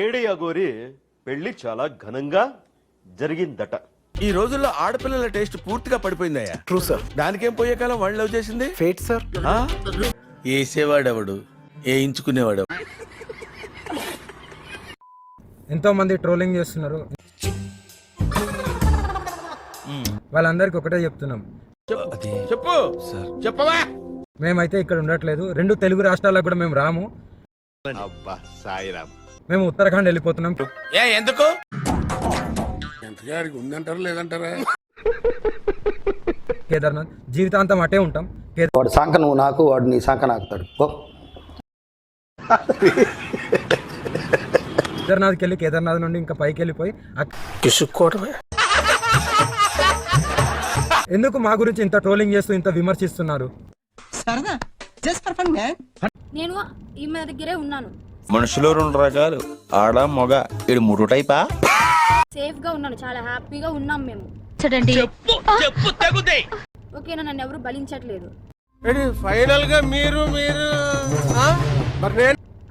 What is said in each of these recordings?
AD Aghori పెళ్లి చాలా ఘనంగా జరిగిందట. ఈ రోజుల్లో ఆడపిల్లల టేస్ట్ పూర్తిగా పడిపోయిందయ్యా. True sir. దానికేం పోయే కాలం వాళ్ళు లవ్ చేసింది. Fate sir. వేసేవాడెవడు, వేయించుకునేవాడు. ఎంతో మంది ట్రోలింగ్ చేస్తున్నారు. వాళ్ళందరికీ ఒకటే చెప్తున్నాం, చెప్పు చెప్పవా. మేమైతే ఇక్కడ ఉండట్లేదు. 2 తెలుగు రాష్ట్రాలకు కూడా మేము రాము. మేము ఉత్తరాఖండ్ వెళ్ళిపోతున్నాం. ఎందుకు? ఉందంటారా లేదంటారా? కేదార్నాథ్ జీవితాంతం అటే ఉంటాం. వాడు శాంక నువ్వు నాకు, వాడు నీ శాంక నాకుతాడు. కేదార్నాథ్కి వెళ్ళి కేదార్నాథ్ నుండి ఇంకా పైకి వెళ్ళిపోయి ఎందుకు మా గురించి ఇంత ట్రోలింగ్ చేస్తూ ఇంత విమర్శిస్తున్నారు? నేను ఈమె దగ్గరే ఉన్నాను. మనుషులు 2 రకాలు, ఆడ మగ. ఇది 3 టైపా? సేఫ్ గా ఉన్నాను, చాలా హ్యాపీగా ఉన్నాం మేము. ఓకేనా, నన్ను ఎవరు బలించట్లేదు. ఫైనల్ గా మీరు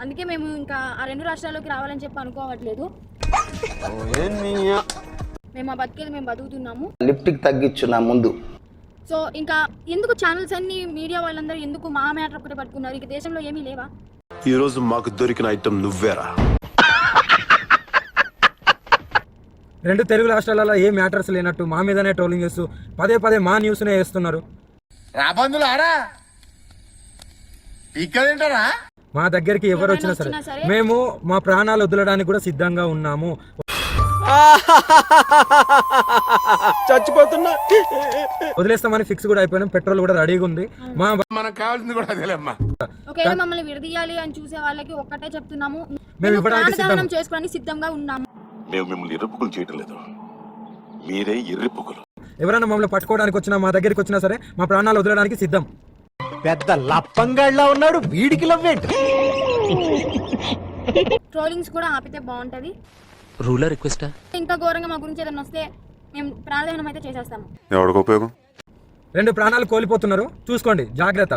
అందుకే మేము ఇంకా ఆ 2 రాష్ట్రాల్లోకి రావాలని చెప్పి అనుకోవట్లేదు. మేము ఆ బతికేది మేము బతుకుతున్నాము. లిప్టిక్ తగ్గించు నా ముందు. సో ఇంకా ఎందుకు ఛానల్స్ అన్ని మీడియా వాళ్ళందరూ ఎందుకు మా మ్యాటర్ ఒకటి పట్టుకున్నారు? ఇక దేశంలో ఏమీ లేవా? ఈ రోజు మాకు దొరికిన ఐటమ్ నువ్వేరా. 2 తెలుగు రాష్ట్రాలలో ఏ మ్యాటర్స్ లేనట్టు మా మీదనే ట్రోలింగ్ చేస్తూ పదే పదే మా న్యూస్నే వేస్తున్నారు. మా దగ్గరికి ఎవరు వచ్చినా సరే మేము మా ప్రాణాలు వదలడానికి కూడా సిద్ధంగా ఉన్నాము. చచ్చిపోతున్నా. వదిలేస్తామని ఫిక్స్ కూడా అయిపోయినాం. పెట్రోల్ కూడా రెడీగా ఉంది. మనకు కావాల్సింది కూడా అదేలేమ్మా. ఒకవేళ మమ్మల్ని విడదీయాలి అని చూసే వాళ్ళకి ఒక్కటే చెప్తున్నాము, మేము ఇవ్వడానికి ప్రాణదానం చేసుకోవడానికి సిద్ధంగా ఉన్నాము. మేము మిమ్మల్ని ఇర్రిపుకులు చేయటం లేదు, మీరే ఇర్రిపుకులు. ఎవరైనా మమ్మల్ని పట్టుకోవడానికి వచ్చినా, మా దగ్గరికి వచ్చినా సరే మా ప్రాణాలు వదలడానికి సిద్ధం. పెద్ద లప్పంగాళ్ళ ఉన్నాడు, వీడికి లవ్వేంటి? ట్రోలింగ్స్ కూడా ఆపితే బాగుంటది. రూలర్ రిక్వెస్టా? ఇంకా ఘోరంగా మా గురించి ఏదైనా వస్తే మేము ప్రాణదానం అయితే చేసేస్తాము. ఎవరికి ఉపయోగం? 2 ప్రాణాలు కోల్పోతున్నారు, చూసుకోండి, జాగ్రత్త.